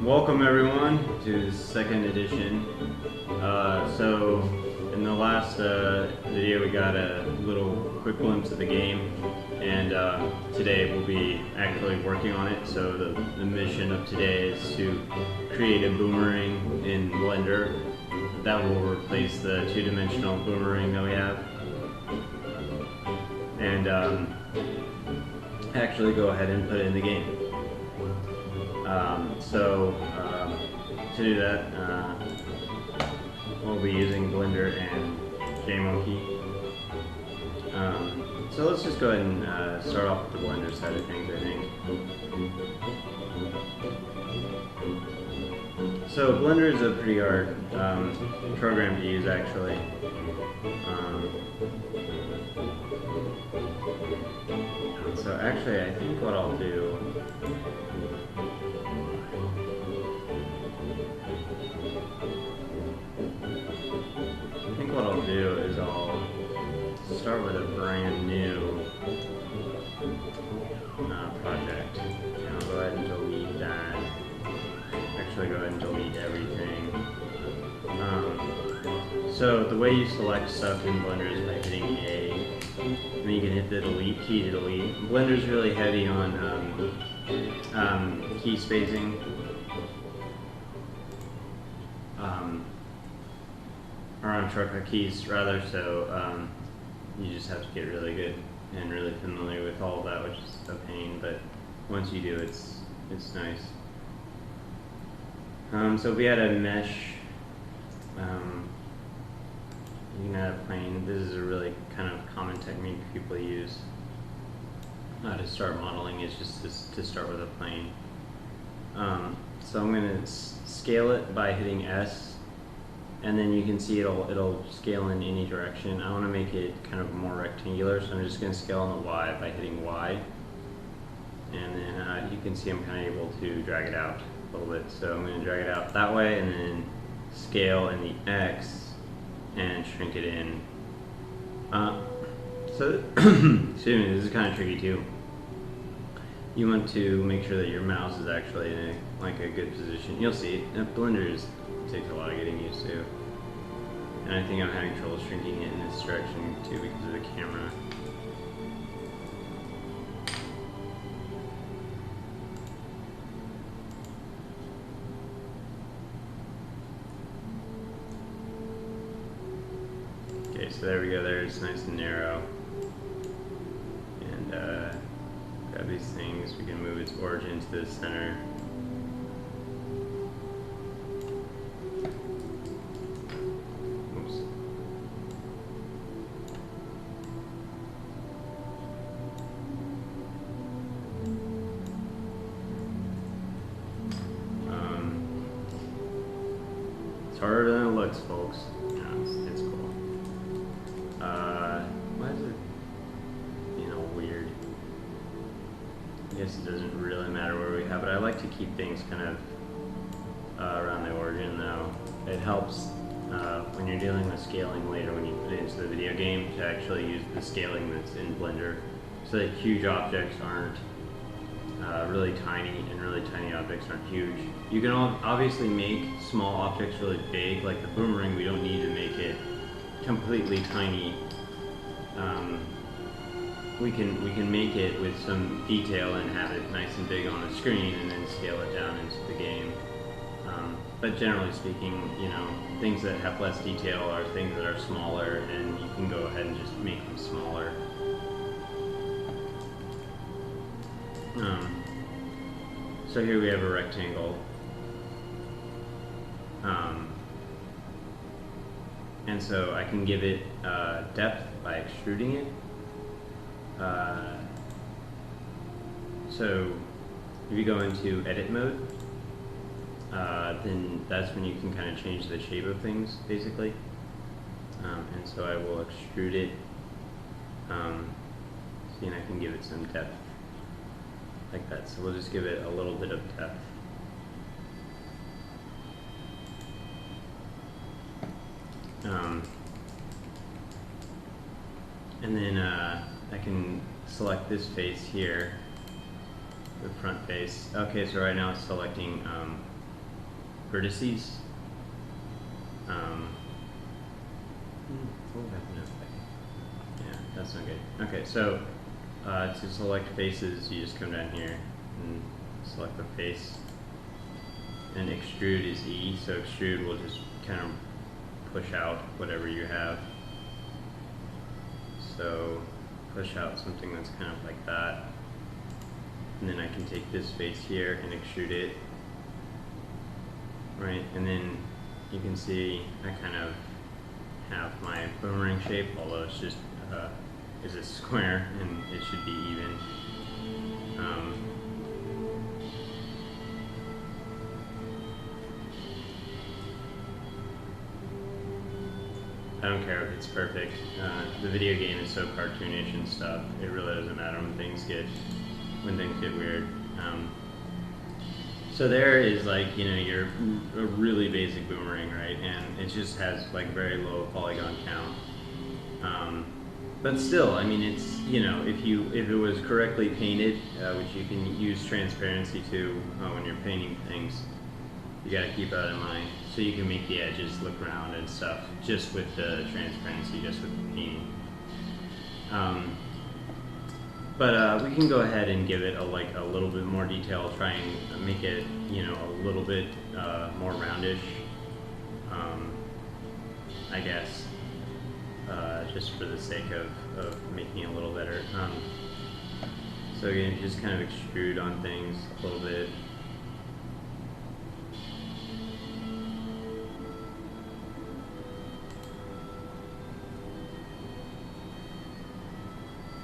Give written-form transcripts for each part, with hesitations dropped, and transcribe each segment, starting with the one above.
Welcome everyone to the second edition. So in the last video we got a little quick glimpse of the game, and today we'll be actually working on it. So the mission of today is to create a boomerang in Blender that will replace the two-dimensional boomerang that we have, and actually go ahead and put it in the game. To do that, we'll be using Blender and JMonkey. So let's just go ahead and start off with the Blender side of things, I think. So Blender is a pretty hard program to use, actually. So actually, I think what I'll do is I'll start with a brand new project, and I'll go ahead and delete that. Actually, go ahead and delete everything. So the way you select stuff in Blender is by hitting A, and then you can hit the delete key to delete. Blender's really heavy on key spacing. Or on shortcut keys rather, so you just have to get really good and really familiar with all of that, which is a pain, but once you do, it's nice. So we had a mesh, you can add a plane. This is a really kind of common technique people use to start modeling, is just to start with a plane. So I'm going to scale it by hitting S, and then you can see it'll scale in any direction. I want to make it kind of more rectangular, so I'm just going to scale on the Y by hitting Y, and then you can see I'm kind of able to drag it out a little bit. So I'm going to drag it out that way, and then scale in the X and shrink it in. So excuse me, this is kind of tricky too. You want to make sure that your mouse is actually in a good position. You'll see, Blender takes a lot of getting used to. And I think I'm having trouble shrinking it in this direction too because of the camera. Okay, so there we go, there it's nice and narrow. And grab these things, we can move its origin to the center. Harder than it looks, folks. Yeah, it's cool. Why is it, weird? I guess it doesn't really matter where we have it. I like to keep things kind of around the origin, though. It helps when you're dealing with scaling later when you put it into the video game to actually use the scaling that's in Blender, so that huge objects aren't really tiny, and really tiny objects aren't huge. You can obviously make small objects really big, like the boomerang. We don't need to make it completely tiny. We can make it with some detail and have it nice and big on the screen, and then scale it down into the game. But generally speaking, things that have less detail are things that are smaller, and you can go ahead and just make them smaller. So here we have a rectangle, and so I can give it depth by extruding it. So if you go into edit mode, then that's when you can kind of change the shape of things, basically. And so I will extrude it, see, and I can give it some depth. Like that, so we'll just give it a little bit of depth. And then I can select this face here, the front face. Okay, so right now it's selecting vertices. Yeah, that's not good. Okay, so to select faces, you just come down here and select the face. And extrude is E, so extrude will just kind of push out whatever you have. So push out something that's kind of like that. And then I can take this face here and extrude it. Right, and then you can see I kind of have my boomerang shape, although it's just is a square and it should be even. I don't care if it's perfect. The video game is so cartoonish and stuff. It really doesn't matter when things get weird. So there is like, you know, your a really basic boomerang, right? And it just has like very low polygon count. But still, I mean, it's, you know, if it was correctly painted, which you can use transparency to when you're painting things, you got to keep that in mind. So you can make the edges look round and stuff just with the transparency, just with the painting. But we can go ahead and give it a little bit more detail, try and make it, you know, a little bit more roundish, I guess, just for the sake of making it a little better. So again, just kind of extrude on things a little bit.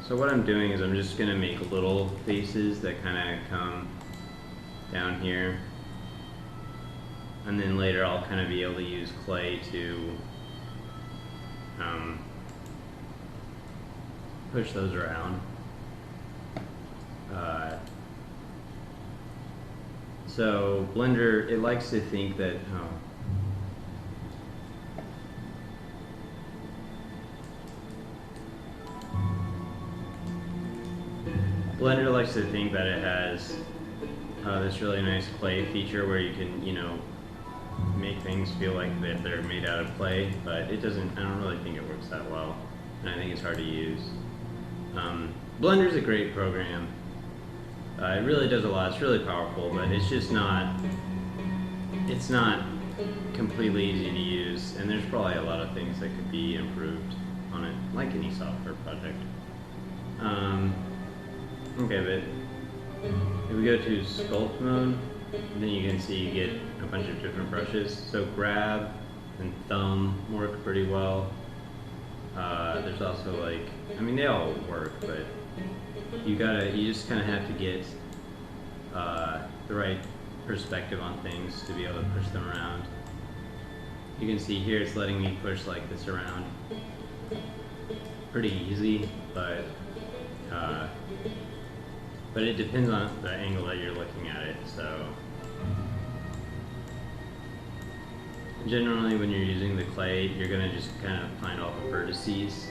So what I'm doing is I'm just going to make little faces that kind of come down here. And then later I'll kind of be able to use clay to push those around. So Blender, it likes to think that, Blender likes to think that it has this really nice clay feature where you can, you know, make things feel like that they're made out of clay, but it doesn't. I don't really think it works that well, and I think it's hard to use. Blender's a great program. It really does a lot. It's really powerful, but it's just not. It's not completely easy to use, and there's probably a lot of things that could be improved on it, like any software project. Okay, but if we go to sculpt mode, then you can see you get a bunch of different brushes. So grab and thumb work pretty well. There's also like, I mean, they all work, but you just kind of have to get the right perspective on things to be able to push them around. You can see here it's letting me push like this around. Pretty easy, but it depends on the angle that you're looking at it. So generally when you're using the clay, you're going to just kind of find all the vertices.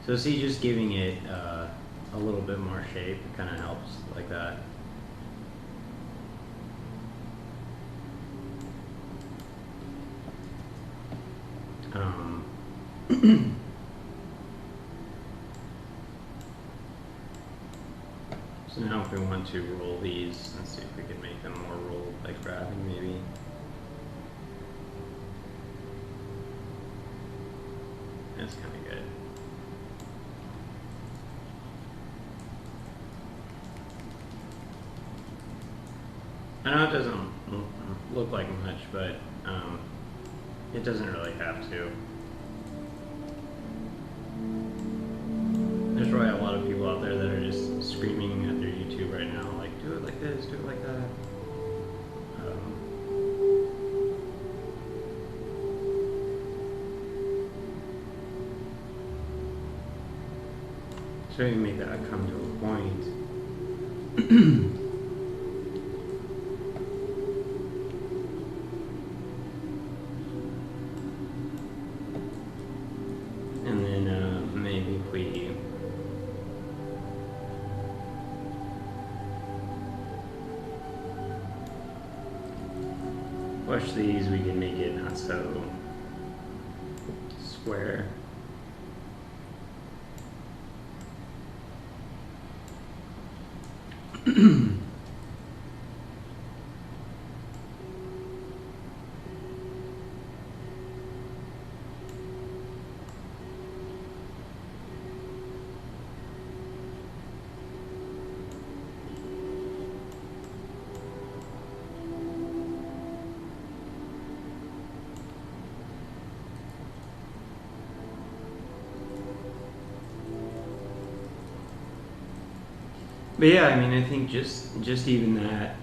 So see, just giving it a little bit more shape kind of helps, like that. So now if we want to roll these, let's see if we can make them more rolled, like grabbing maybe. That's kind of good. I know it doesn't look like much, but it doesn't really have to. There's probably a lot of people out there that are just screaming at their YouTube right now, like, do it like this, do it like that. So we can make that come to a point. And then maybe if we push these, we can make it not so square. But yeah, I mean, I think just even that,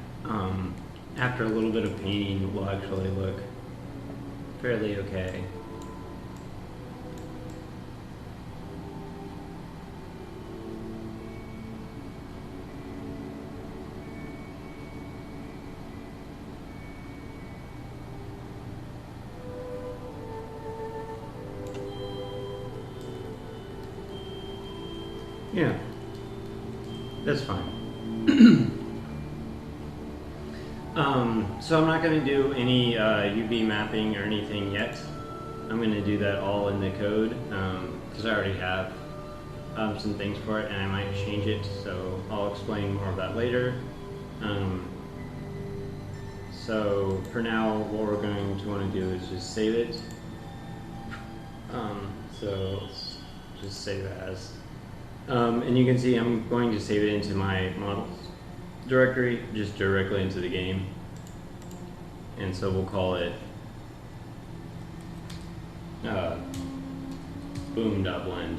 after a little bit of painting, will actually look fairly okay. Yeah, that's fine. So I'm not going to do any UV mapping or anything yet. I'm going to do that all in the code because I already have some things for it, and I might change it, so I'll explain more of that later. So for now, what we're going to want to do is just save it. So let's just save as. And you can see I'm going to save it into my models directory, just directly into the game. And so we'll call it boom.blend.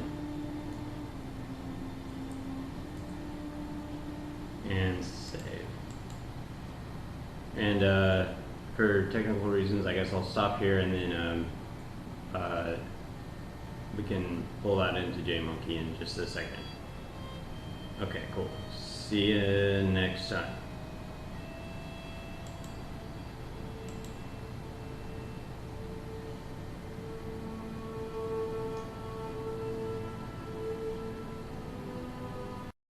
And save. And for technical reasons, I guess I'll stop here, and then we can pull that into JMonkey in just a second. Okay, cool. See you next time.